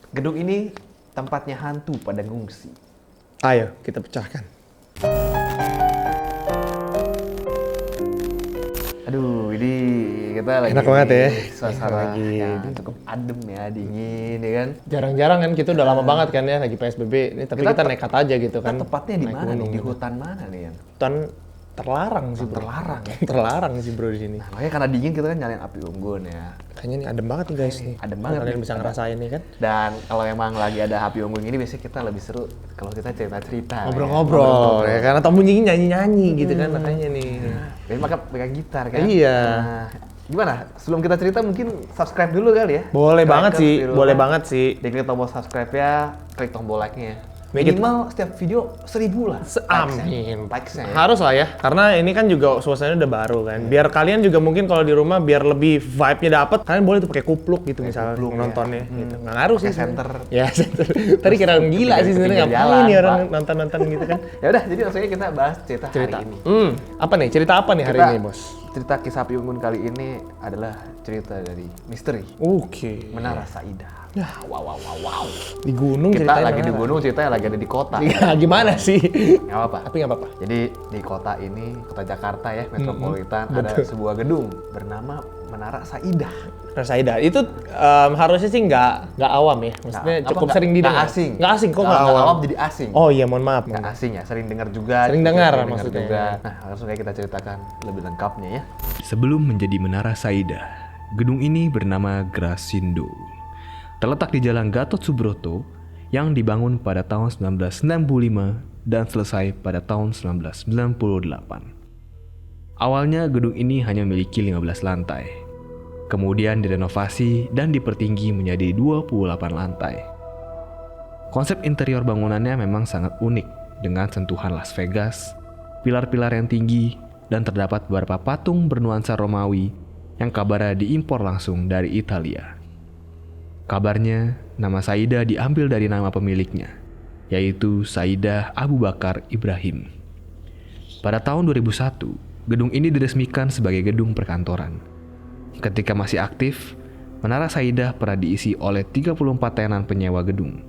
Gedung ini tempatnya hantu pada ngungsi. Ayo, kita pecahkan. Aduh, ini kita lagi Enak banget ya. suasana Lagi yang cukup adem ya, dingin ya kan. Jarang-jarang kan kita udah lama banget kan ya lagi PSBB. Ini tapi kita nekat aja gitu kan. Kita tepatnya di Naik mana nih? gunung Di gitu. hutan mana nih Yan? Hutan terlarang sih bro. Terlarang ya? Terlarang sih bro di sini. Nah, makanya karena dingin kita kan nyalain api unggun ya. Kayaknya nih adem banget nih guys nih. Adem banget Kalian nih. bisa ngerasain nih kan. Dan kalau emang lagi ada api unggun ini biasanya kita lebih seru kalau kita cerita-cerita. Ngobrol-ngobrol ya karena tamu nyanyi-nyanyi gitu kan makanya nih. Jadi maka pegang gitar kan. Iya. Nah, gimana? Sebelum kita cerita mungkin subscribe dulu kali ya. Boleh banget Like-nya sih, dulu. boleh banget sih. Diklik tombol subscribe ya, klik tombol like-nya. Dikit. Minimal setiap video 1000 lah. Amin. Likes-nya ya. Harus lah ya, karena ini kan juga suasananya udah baru kan. Biar kalian juga mungkin kalau di rumah biar lebih vibe-nya dapet, kalian boleh tuh pakai kupluk gitu misalnya kupluk, nontonnya ya. gitu. Nggak ngaruh sih. Pakai center. Ya, center. Tadi kira gila sih sebenarnya pinggir ngapain jalan, nih orang Pak. nonton-nonton gitu kan. Ya udah, jadi langsung aja kita bahas cerita hari ini. Apa nih? Cerita apa nih hari Kita- ini, Bos? Cerita kisah api unggun kali ini adalah cerita dari misteri Oke. Menara Saidah. Wow. Di gunung Kita ceritanya lagi di mana? gunung, ceritanya lagi ada di kota. Ya, gimana sih? Nggak apa-apa. Tapi nggak apa-apa. Jadi di kota ini, kota Jakarta ya, metropolitan, ada sebuah gedung bernama Menara Saidah. Rasaida itu harusnya sih nggak awam ya, maksudnya Apa cukup nggak- sering didengar. nggak asing. Nggak asing kok Kalau nggak nggak awam. awam jadi asing. Oh iya, mohon maaf. Nggak asing ya, sering dengar juga. Sering dengar maksudnya. juga. Nah, langsung kayak kita ceritakan lebih lengkapnya ya. Sebelum menjadi Menara Saidah, gedung ini bernama Grasindo. Terletak di Jalan Gatot Subroto yang dibangun pada tahun 1995 dan selesai pada tahun 1998. Awalnya gedung ini hanya memiliki 15 lantai. Kemudian direnovasi dan dipertinggi menjadi 28 lantai. Konsep interior bangunannya memang sangat unik dengan sentuhan Las Vegas, pilar-pilar yang tinggi, dan terdapat beberapa patung bernuansa Romawi yang kabarnya diimpor langsung dari Italia. Kabarnya, nama Saidah diambil dari nama pemiliknya, yaitu Saidah Abu Bakar Ibrahim. Pada tahun 2001, gedung ini diresmikan sebagai gedung perkantoran. Ketika masih aktif, Menara Saidah pernah diisi oleh 34 tenan penyewa gedung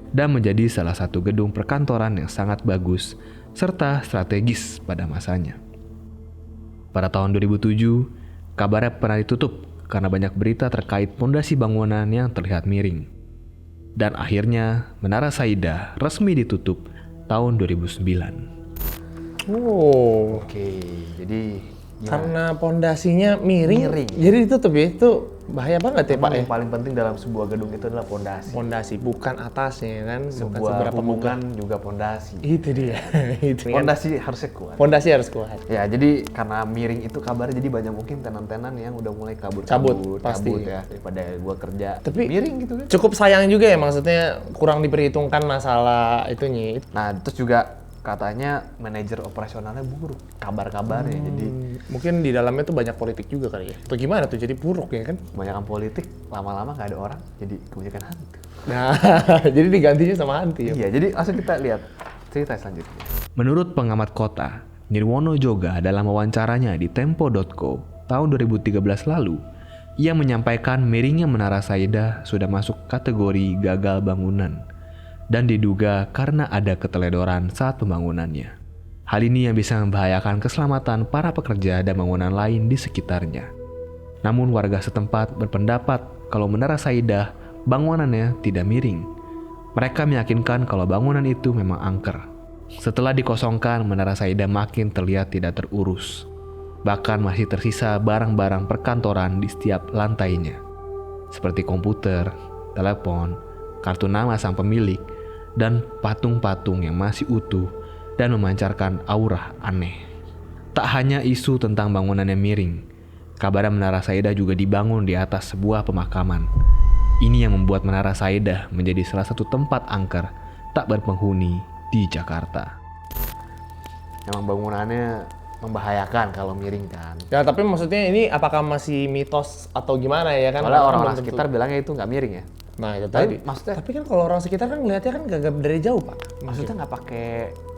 dan menjadi salah satu gedung perkantoran yang sangat bagus serta strategis pada masanya. Pada tahun 2007, kabarnya pernah ditutup karena banyak berita terkait pondasi bangunan yang terlihat miring. Dan akhirnya Menara Saidah resmi ditutup tahun 2009. Oh, Oke, jadi gimana? karena pondasinya miring, Miring. jadi ditutup ya. Itu bahaya banget ya Pak ya. Yang paling penting dalam sebuah gedung itu adalah pondasi. Pondasi bukan atasnya kan, bukan Sebuah seberapa hubungan juga pondasi. Itu dia. Itu kan. Pondasi harusnya kuat. Pondasi harus kuat. Ya, jadi karena miring itu kabar, jadi banyak mungkin tenan-tenan yang udah mulai kabur Pasti. ya daripada gua kerja. Tapi- miring gitu kan. Cukup sayang juga ya, maksudnya kurang diperhitungkan masalah itunya. Nah, terus juga katanya manajer operasionalnya buruk kabar-kabarnya. Jadi Mungkin di dalamnya tuh banyak politik juga kali ya. Atau gimana tuh, jadi buruk ya kan? kebanyakan politik lama-lama nggak ada orang, jadi kebanyakan hantu. Nah, jadi digantinya sama hantu ya. Iya, jadi langsung kita lihat cerita selanjutnya. Menurut pengamat kota, Nirwono Joga dalam wawancaranya di Tempo.co tahun 2013 lalu, ia menyampaikan miringnya Menara Saidah sudah masuk kategori gagal bangunan dan diduga karena ada keteledoran saat pembangunannya. Hal ini yang bisa membahayakan keselamatan para pekerja dan bangunan lain di sekitarnya. Namun warga setempat berpendapat kalau Menara Saidah bangunannya tidak miring. Mereka meyakinkan kalau bangunan itu memang angker. Setelah dikosongkan, Menara Saidah makin terlihat tidak terurus. Bahkan masih tersisa barang-barang perkantoran di setiap lantainya, seperti komputer, telepon, kartu nama sang pemilik, dan patung-patung yang masih utuh dan memancarkan aura aneh. Tak hanya isu tentang bangunan yang miring, kabarnya Menara Saidah juga dibangun di atas sebuah pemakaman. Ini yang membuat Menara Saidah menjadi salah satu tempat angker tak berpenghuni di Jakarta. Emang bangunannya membahayakan kalau miring kan. Ya tapi maksudnya ini apakah masih mitos atau gimana ya kan? Soalnya Kan orang-orang belum tentu. sekitar bilangnya itu nggak miring ya. Nah itu Tapi tadi. maksudnya Tapi kan kalau orang sekitar kan ngeliatnya kan gagap dari jauh Pak. maksudnya nggak pakai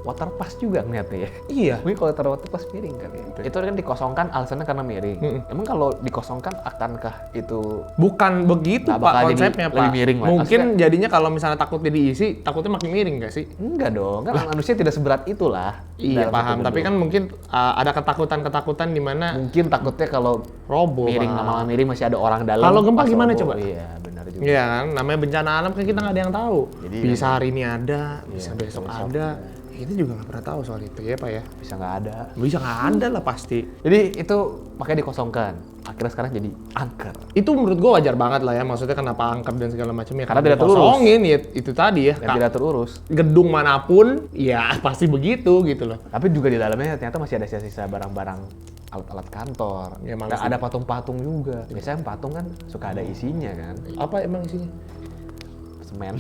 water pass juga ngeliatnya ya. Iya. Mungkin kalau taruh water pass miring kali ya. Itu kan dikosongkan alasannya karena miring. Emang kalau dikosongkan akankah itu Bukan begitu nggak Pak bakal jadi konsepnya Pak. lebih miring, Pak? Mungkin jadinya kalau misalnya takutnya diisi, takutnya makin miring nggak sih? enggak dong, kan manusia tidak seberat itulah. Iya dalam paham, satu tapi gedung. kan mungkin ada ketakutan-ketakutan di mana Mungkin takutnya kalau roboh. miring Pak. lama-lama miring masih ada orang dalam. Kalau gempa pas gimana roboh. coba? Iya, benar juga. Iya kan, namanya bencana alam kan kita nggak ada yang tahu. Jadi Bisa hari ini ada, bisa Iya, besok besok ada. Kita juga nggak pernah tahu soal itu ya Pak ya. Bisa nggak ada. Bisa nggak ada lah pasti. Jadi itu makanya dikosongkan. Akhirnya sekarang jadi angker. Itu menurut gua wajar banget lah ya, maksudnya kenapa angker dan segala macamnya. Karena tidak terurus. Kosongin ya itu tadi ya. Yang tidak terurus. Gedung manapun ya pasti begitu gitu loh. Tapi juga di dalamnya ternyata masih ada sisa-sisa barang-barang alat-alat kantor. Ya, Dan malas ada patung-patung juga. Biasanya patung kan suka ada isinya kan. Apa emang isinya? Semen.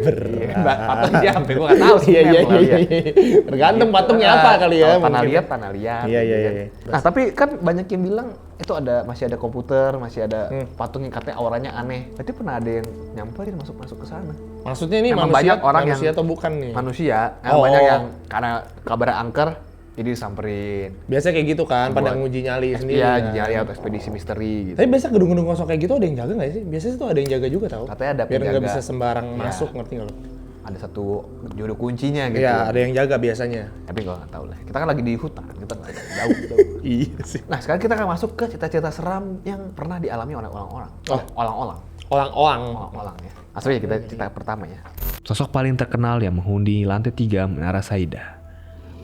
Berat. Iya, patung siapa? Gue nggak tahu semen. Iya iya lah, iya. lihat. Tergantung Gitu. patungnya apa kali ya. Kalau tanah mungkin. liat, tanah liat. Iya, iya, gitu kan. iya. Nah tapi kan banyak yang bilang itu masih ada komputer, masih ada patung yang katanya auranya aneh. Berarti pernah ada yang nyamperin masuk ke sana. Maksudnya ini Emang manusia, banyak orang manusia yang- atau bukan nih? Manusia, Oh. banyak yang karena kabarnya angker, jadi disamperin. Biasanya kayak gitu kan, pada Buat- nguji nyali sendiri. Iya, kan. nyari atau ekspedisi misteri gitu. Tapi biasa gedung-gedung kosong kayak gitu ada yang jaga nggak sih? Biasanya tuh ada yang jaga juga tau. Katanya ada Biar nggak penjaga. bisa sembarang Iya. masuk, ngerti nggak lo? Ada satu juru kuncinya gitu. Iya, ada yang jaga biasanya. Tapi gue nggak tahu lah. Kita kan lagi di hutan, kita nggak jauh. Iya sih. Nah sekarang kita akan masuk ke cerita-cerita seram yang pernah dialami oleh orang-orang. Oh. Orang-orang. Orang-orang. Orang-orang ya. Langsung ya kita cerita pertama ya. Sosok paling terkenal yang menghuni lantai 3 Menara Saida.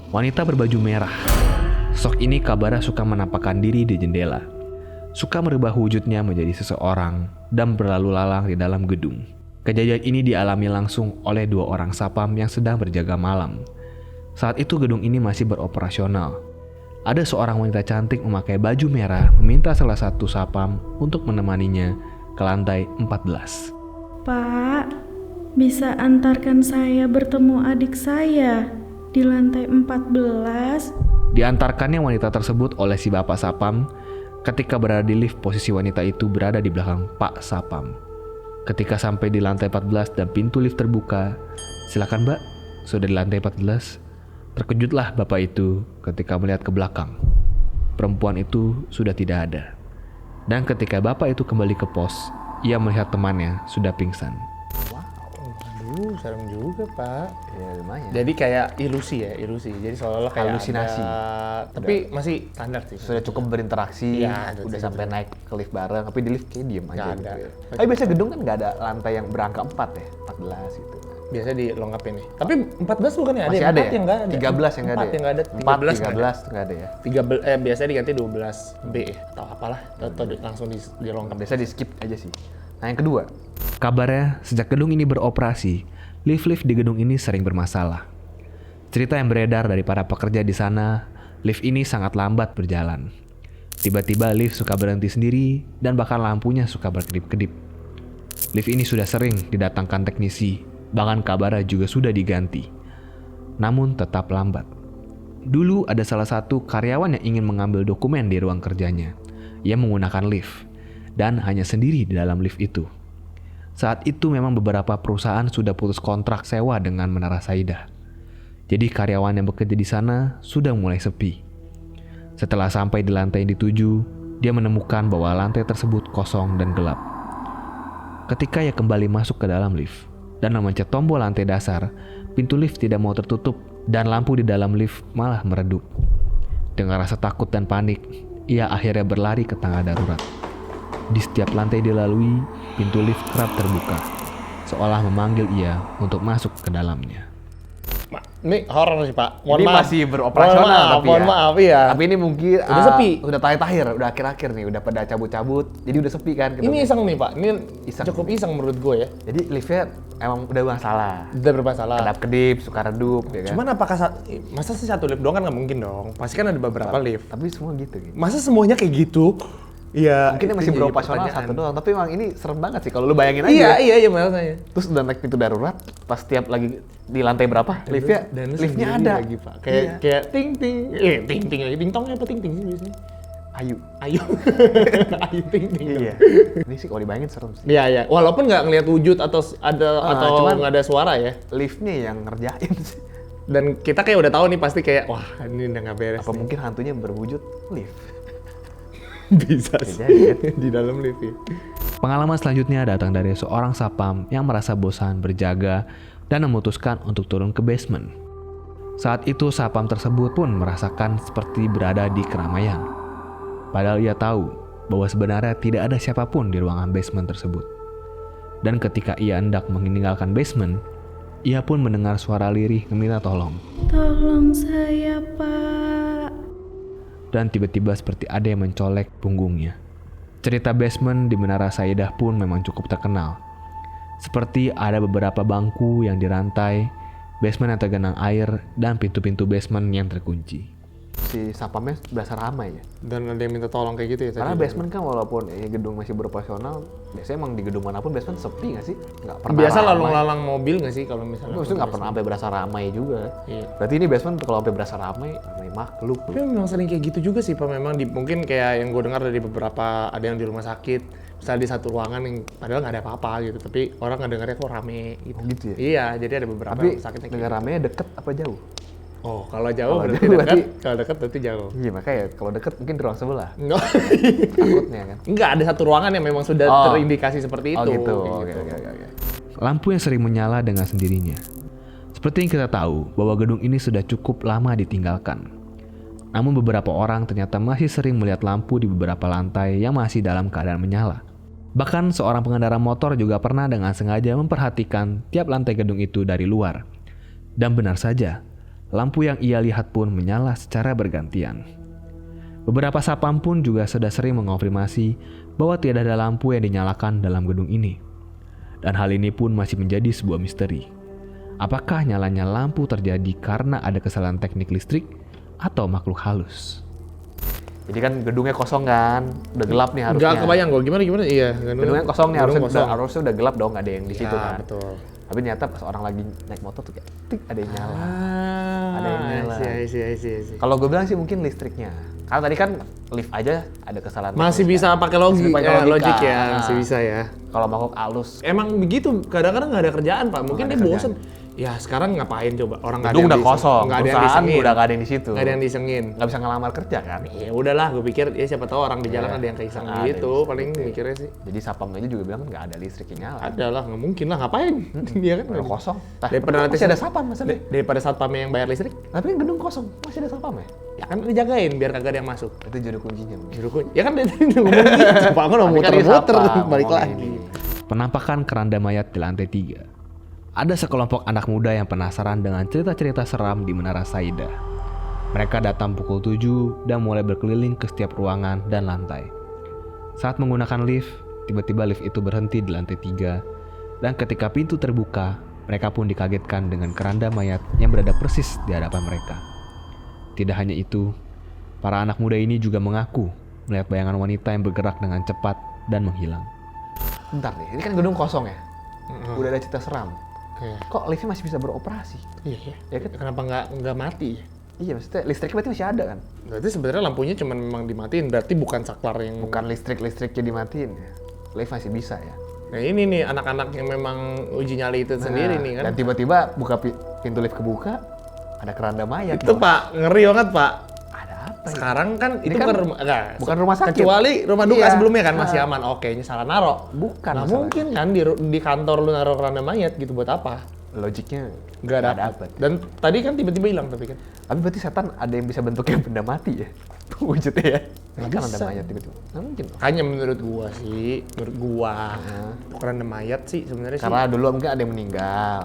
Wanita berbaju merah. Sosok ini kabarnya suka menampakkan diri di jendela. Suka merubah wujudnya menjadi seseorang dan berlalu lalang di dalam gedung. Kejadian ini dialami langsung oleh 2 orang sapam yang sedang berjaga malam. Saat itu gedung ini masih beroperasional. Ada seorang wanita cantik memakai baju merah meminta salah satu sapam untuk menemaninya ke lantai 14. Pak, bisa antarkan saya bertemu adik saya di lantai 14? Diantarkannya wanita tersebut oleh si bapak sapam. Ketika berada di lift, posisi wanita itu berada di belakang Pak Sapam. Ketika sampai di lantai 14 dan pintu lift terbuka, "Silakan Mbak, sudah di lantai 14. Terkejutlah bapak itu ketika melihat ke belakang. Perempuan itu sudah tidak ada. Dan ketika bapak itu kembali ke pos, ia melihat temannya sudah pingsan. Aduh, serem juga Pak. Ya lumayan. Jadi kayak ilusi ya, ilusi. Jadi seolah-olah kayak Halusinasi. Tapi masih standar sih. Sudah cukup berinteraksi, Iya, udah cukup. sampai naik ke lift bareng, tapi di lift kayak diem aja. Nggak gitu ada. ya. Tapi biasanya gedung kan nggak ada lantai yang berangka 4 ya, 14 gitu. Biasanya dilengkapin nih. Tapi 14 bukan ya? Masih yang ada 4 ya? yang nggak ada. 13 yang nggak ada. 4 yang nggak ada. 4, 13 nggak ada. 13 tuh nggak ada ya. 13 biasanya diganti 12B atau apalah. Atau langsung dilengkap. Biasa di skip aja sih. Nah yang kedua, Kabarnya, sejak gedung ini beroperasi, lift-lift di gedung ini sering bermasalah. Cerita yang beredar dari para pekerja di sana, lift ini sangat lambat berjalan. Tiba-tiba lift suka berhenti sendiri dan bahkan lampunya suka berkedip-kedip. Lift ini sudah sering didatangkan teknisi, bahkan kabarnya juga sudah diganti. Namun tetap lambat. Dulu ada salah satu karyawan yang ingin mengambil dokumen di ruang kerjanya. Ia menggunakan lift dan hanya sendiri di dalam lift itu. Saat itu memang beberapa perusahaan sudah putus kontrak sewa dengan Menara Saida. Jadi karyawan yang bekerja di sana sudah mulai sepi. Setelah sampai di lantai yang dituju, dia menemukan bahwa lantai tersebut kosong dan gelap. Ketika ia kembali masuk ke dalam lift dan memencet tombol lantai dasar, pintu lift tidak mau tertutup dan lampu di dalam lift malah meredup. Dengan rasa takut dan panik, ia akhirnya berlari ke tangga darurat. Di setiap lantai dilalui, pintu lift kerap terbuka, seolah memanggil ia untuk masuk ke dalamnya. Ini horor sih Pak. Mohon ini maaf. masih beroperasional Mohon maaf, tapi mohon ya. maaf ya. Tapi ini mungkin Udah sepi. udah terakhir, udah akhir-akhir nih, udah pada cabut-cabut, jadi udah sepi kan. Ini iseng nih Pak. Ini Iseng. cukup iseng menurut gue ya. Jadi liftnya emang udah masalah. Udah bermasalah. Kedap-kedip, suka redup, ya kan. Cuman apakah masa sih satu lift doang kan nggak mungkin dong. Pasti kan ada beberapa lift. Tapi semua gitu. Masa semuanya kayak gitu? Iya. Mungkin itu masih jadi beroperasional pertanyaan. satu doang, tapi emang ini serem banget sih kalau lu bayangin aja. Iya maksudnya. Terus udah naik pintu darurat, pas tiap lagi di lantai berapa, liftnya lu liftnya sendiri ada. lagi Pak. Kayak Iya. kayak ting ting lagi. Ting tongnya apa ting ting sih biasanya? Ayu. Ayo. Ayo ting ting. Iya. Ini sih kalau dibayangin serem sih. Iya. Walaupun nggak ngelihat wujud atau ada atau cuman- nggak ada suara ya. Liftnya yang ngerjain sih. Dan kita kayak udah tahu nih pasti kayak, wah ini udah nggak beres. Apa nih. mungkin hantunya berwujud lift? Bisa sih. Jadi, Di dalam lift ya. Pengalaman selanjutnya datang dari seorang sapam yang merasa bosan berjaga dan memutuskan untuk turun ke basement. Saat itu sapam tersebut pun merasakan seperti berada di keramaian. Padahal ia tahu bahwa sebenarnya tidak ada siapapun di ruangan basement tersebut. Dan ketika ia hendak meninggalkan basement, ia pun mendengar suara lirih meminta tolong. Tolong saya, Pak. Dan tiba-tiba seperti ada yang mencolek punggungnya. Cerita basement di Menara Saidah pun memang cukup terkenal. Seperti ada beberapa bangku yang dirantai, basement yang tergenang air, dan pintu-pintu basement yang terkunci. si sapamnya berasa ramai ya. Dan ada yang minta tolong kayak gitu ya? Karena tadi? basement kan walaupun gedung masih beroperasional, biasanya emang di gedung manapun basement sepi nggak sih? Nggak pernah Biasa ramai. lalang-lalang mobil nggak sih kalau misalnya? Maksudnya nggak pernah sampai berasa ramai juga. Iya. Berarti ini basement kalau sampai berasa ramai makhluk. Tapi memang sering kayak gitu juga sih Pak, memang mungkin kayak yang gue dengar dari beberapa, ada yang di rumah sakit, misalnya di satu ruangan yang padahal nggak ada apa-apa gitu, tapi orang nggak dengarnya kok rame gitu. Oh, gitu ya? Iya, jadi ada beberapa Tapi rumah sakit yang dengan ramainya deket apa jauh? Oh, kalau jauh Kalau berarti jauh dekat, berarti- kalau dekat berarti jauh. Iya makanya kalau deket mungkin di ruang sebelah. Enggak. Takutnya kan. Enggak, ada satu ruangan yang memang sudah Oh. terindikasi seperti itu. Oh gitu. Kayak Oke. Lampu yang sering menyala dengan sendirinya. Seperti yang kita tahu bahwa gedung ini sudah cukup lama ditinggalkan. Namun beberapa orang ternyata masih sering melihat lampu di beberapa lantai yang masih dalam keadaan menyala. Bahkan seorang pengendara motor juga pernah dengan sengaja memperhatikan tiap lantai gedung itu dari luar. Dan benar saja, lampu yang ia lihat pun menyala secara bergantian. Beberapa sapam pun juga sudah sering mengonfirmasi bahwa tidak ada lampu yang dinyalakan dalam gedung ini. Dan hal ini pun masih menjadi sebuah misteri. Apakah nyalanya lampu terjadi karena ada kesalahan teknik listrik atau makhluk halus? Jadi kan gedungnya kosong kan, udah gelap nih harusnya. Enggak kebayang gue gimana iya. Gedungnya kosong nih, gedung harusnya udah gelap dong, nggak ada yang di situ Ya, kan. betul. Tapi ternyata pas orang lagi naik motor tuh kayak tik ada yang nyala. Ada yang nyala. I see. Kalau gue bilang sih mungkin listriknya. Karena tadi kan lift aja ada kesalahan. Masih teknis bisa kan. pakai logik, Masih pakai logika. logik ya, Nah, masih bisa ya. Kalau makhluk halus, Emang begitu, kadang-kadang nggak ada kerjaan Pak, mungkin Nggak dia ada bosen. Ya sekarang ngapain coba, orang nggak ada gedung yang udah kosong, nggak ada yang perusahaan disengin, udah nggak ada yang di situ. nggak ada yang disengin. Nggak bisa ngelamar kerja kan. Ya udahlah, gue pikir ya siapa tahu orang di jalan Iya. ada yang keiseng Ada gitu, yang paling mikirnya sih. Jadi sapam aja juga bilang nggak ada listrik yang nyala. Ada lah, nggak mungkin lah, ngapain? Dia kan Udah kosong. Nah, Daripada nanti masih ada sapam masalahnya. Daripada satpamnya yang bayar listrik, Tapi kan gedung kosong, masih ada sapam ya? ya kan dijagain biar kagak ada yang masuk. Itu juru kuncinya. Juru kunci. Ya kan dia tadi ngomong gitu, Pak, kan Tapi kan dia muter-muter sapam, balik ngomong lagi. ini. Penampakan keranda mayat di lantai 3. Ada sekelompok anak muda yang penasaran dengan cerita-cerita seram di Menara Saidah. Mereka datang pukul 7 dan mulai berkeliling ke setiap ruangan dan lantai. Saat menggunakan lift, tiba-tiba lift itu berhenti di lantai 3. Dan ketika pintu terbuka, mereka pun dikagetkan dengan keranda mayat yang berada persis di hadapan mereka. Tidak hanya itu, para anak muda ini juga mengaku melihat bayangan wanita yang bergerak dengan cepat dan menghilang. Bentar nih, ini kan gedung kosong ya? Udah ada cerita seram. Iya. Kok liftnya masih bisa beroperasi? Iya. Ya kan? Kenapa nggak mati? Iya, maksudnya listriknya berarti masih ada kan? Berarti sebenarnya lampunya cuma memang dimatiin, berarti bukan saklar yang Bukan listriknya dimatiin ya? Lift masih bisa ya? Nah ini nih anak-anak yang memang uji nyali itu sendiri Nah, nih kan. Dan tiba-tiba buka pintu lift kebuka, ada keranda mayat. Itu dong. Pak, ngeri banget Pak. Ada apa ya? Sekarang kan Ini itu kan bukan rumah, enggak, bukan rumah sakit. Kecuali rumah duka Iya. sebelumnya kan masih Nah. aman. Oke, ini salah naro. Bukan Nah masalahnya. mungkin kan di kantor lu naruh keranda mayat gitu buat apa? Logiknya Nggak nggak dapet. Dan tadi kan tiba-tiba hilang tapi kan. Tapi berarti setan ada yang bisa bentuknya benda mati ya? Wujudnya ya? Nggak Kan bisa. ada mayat tiba-tiba. Nggak mungkin. Makanya menurut gua sih, keranda mayat sih sebenarnya sih. Karena dulu mungkin ada yang meninggal.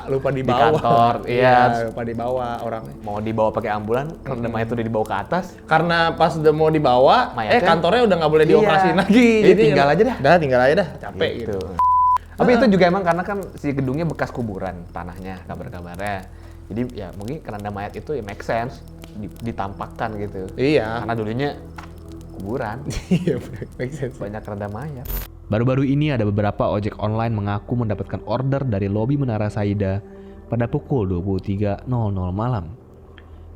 lupa Di dibawa. kantor, iya. lupa dibawa orangnya. Mau dibawa pakai ambulan, keranda mayat udah dibawa ke atas. Karena pas udah mau dibawa, Mayatnya- kantornya udah nggak boleh Iya. dioperasin lagi. Jadi tinggal aja dah. Tinggal aja dah, capek gitu. Tapi itu juga emang karena kan si gedungnya bekas kuburan tanahnya, kabar-kabarnya. Jadi ya mungkin keranda mayat itu ya make sense ditampakkan gitu. Iya. Karena dulunya kuburan, Iya, make sense. banyak keranda mayat. Baru-baru ini ada beberapa ojek online mengaku mendapatkan order dari lobi Menara Saidah pada pukul 23.00 malam.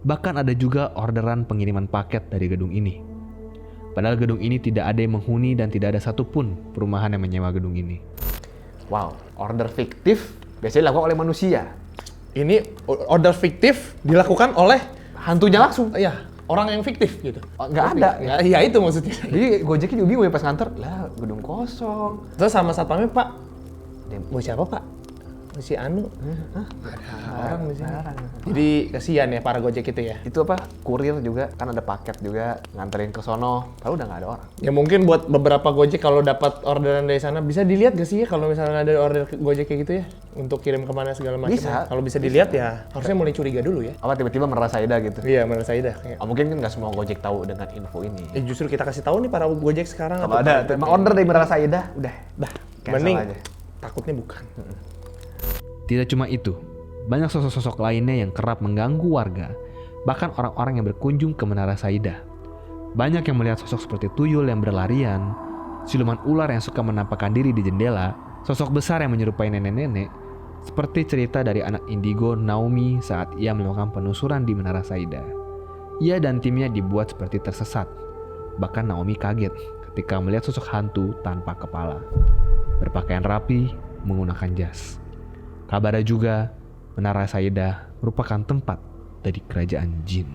Bahkan ada juga orderan pengiriman paket dari gedung ini. Padahal gedung ini tidak ada yang menghuni dan tidak ada satupun perumahan yang menyewa gedung ini. Wow, order fiktif biasanya dilakukan oleh manusia. ini order fiktif dilakukan oleh Hantunya langsung. ya orang yang fiktif gitu. Oh, nggak ada. Nggak, iya itu maksudnya. Jadi Gojeknya juga bingung ya pas nganter, lah gedung kosong. Terus sama satpamnya, Pak, Dem- mau siapa Pak? Si Anu. Nggak ada orang di sini. Jarang. Jadi kasihan ya para Gojek itu ya. Itu apa? Kurir juga, kan ada paket juga nganterin ke sono. Padahal udah nggak ada orang. Ya mungkin buat beberapa Gojek kalau dapat orderan dari sana bisa dilihat gak sih ya kalau misalnya ada order Gojek kayak gitu ya untuk kirim kemana segala macam. Bisa. Kalau bisa dilihat ya harusnya mulai curiga dulu ya. Apa tiba-tiba merasa Saida gitu? Iya menurut saya dah. Kayak. Oh, mungkin kan nggak semua Gojek tahu dengan info ini. Justru kita kasih tahu nih para Gojek sekarang. Kalau ada emang order dari merasa Saida, udah cancel Mending aja. takutnya bukan. Tidak cuma itu, banyak sosok-sosok lainnya yang kerap mengganggu warga, bahkan orang-orang yang berkunjung ke Menara Saida. Banyak yang melihat sosok seperti tuyul yang berlarian, siluman ular yang suka menampakkan diri di jendela, sosok besar yang menyerupai nenek-nenek, seperti cerita dari anak indigo Naomi saat ia melakukan penelusuran di Menara Saida. Ia dan timnya dibuat seperti tersesat. Bahkan Naomi kaget ketika melihat sosok hantu tanpa kepala, berpakaian rapi, menggunakan jas. Kabarnya juga, Menara Saida merupakan tempat dari kerajaan jin.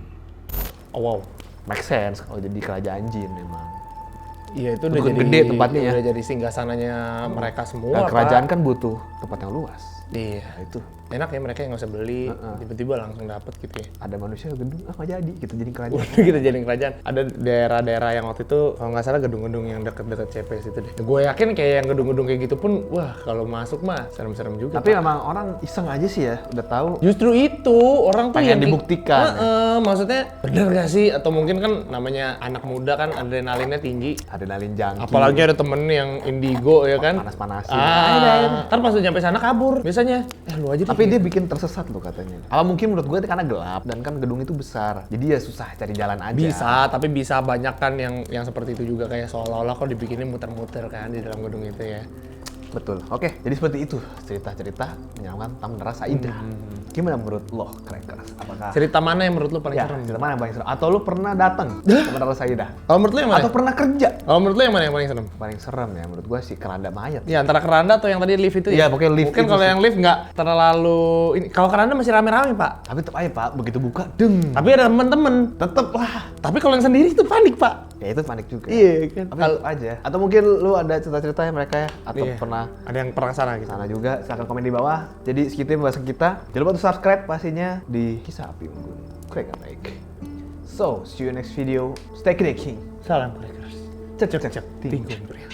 Oh wow. Make sense kalau jadi kerajaan jin memang. Iya itu udah Bukan jadi gede tempatnya ya. Udah jadi singgasananya mereka semua. Nah, Pak. kerajaan kan butuh tempat yang luas. Iya. Nah, itu Enak ya mereka yang nggak usah beli, tiba-tiba langsung dapet gitu ya. ada manusia gedung, nggak jadi gitu jadi kerajaan. Udah kita jadi kerajaan. Ada daerah-daerah yang waktu itu kalau nggak salah gedung-gedung yang deket-deket CPS itu deh. Gue yakin kayak yang gedung-gedung kayak gitu pun, wah kalau masuk mah serem-serem juga. Tapi Pak. memang orang iseng aja sih ya, udah tahu. Justru itu orang tuh Pengen yang dibuktikan. Maksudnya bener gak sih? Atau mungkin kan namanya anak muda kan adrenalinnya tinggi. Adrenalin jangki. Apalagi ada temen yang indigo ya kan? Panas-panasin. Ntar pas udah nyampe sana kabur biasanya. Lu aja deh. Tapi dia bikin tersesat loh katanya. Apa mungkin menurut gue karena gelap dan kan gedung itu besar. Jadi ya susah cari jalan aja. bisa, tapi bisa banyak kan yang seperti itu juga kayak seolah-olah kok dibikinnya muter-muter kan di dalam gedung itu ya. Betul. Oke, jadi seperti itu cerita-cerita menyeramkan tentang Menara Saida. Gimana menurut lo, Crackers? Apakah Cerita mana yang menurut lu paling ya, serem? cerita mana yang paling serem? Atau lo pernah datang ke Menara Saida? Kalau menurut lu yang mana? Atau pernah kerja? Kalau menurut lu yang mana yang paling serem? Paling serem ya menurut gue sih keranda mayat. Ya antara keranda atau yang tadi lift itu Iya, ya? pokoknya lift Mungkin itu kalau sih. yang lift nggak terlalu ini. Kalau keranda masih rame-rame Pak. Tapi tetap aja Pak, begitu buka, deng. Tapi ada temen-temen. Tetep lah. Tapi kalau yang sendiri itu panik Pak. Ya itu panik juga. Iya kan. Tapi tetep aja. Atau mungkin lu ada cerita-cerita yang mereka ya? Atau Iya. pernah Ada yang pernah kesana gitu. sana juga, silahkan komen di bawah. Jadi segitu pembahasan kita. Jangan lupa untuk subscribe pastinya di Kisah Api Unggun. Crack and Make. So, see you next video. Stay cracking. Salam Crackers. Cek cek cek cek. Tinggung pria.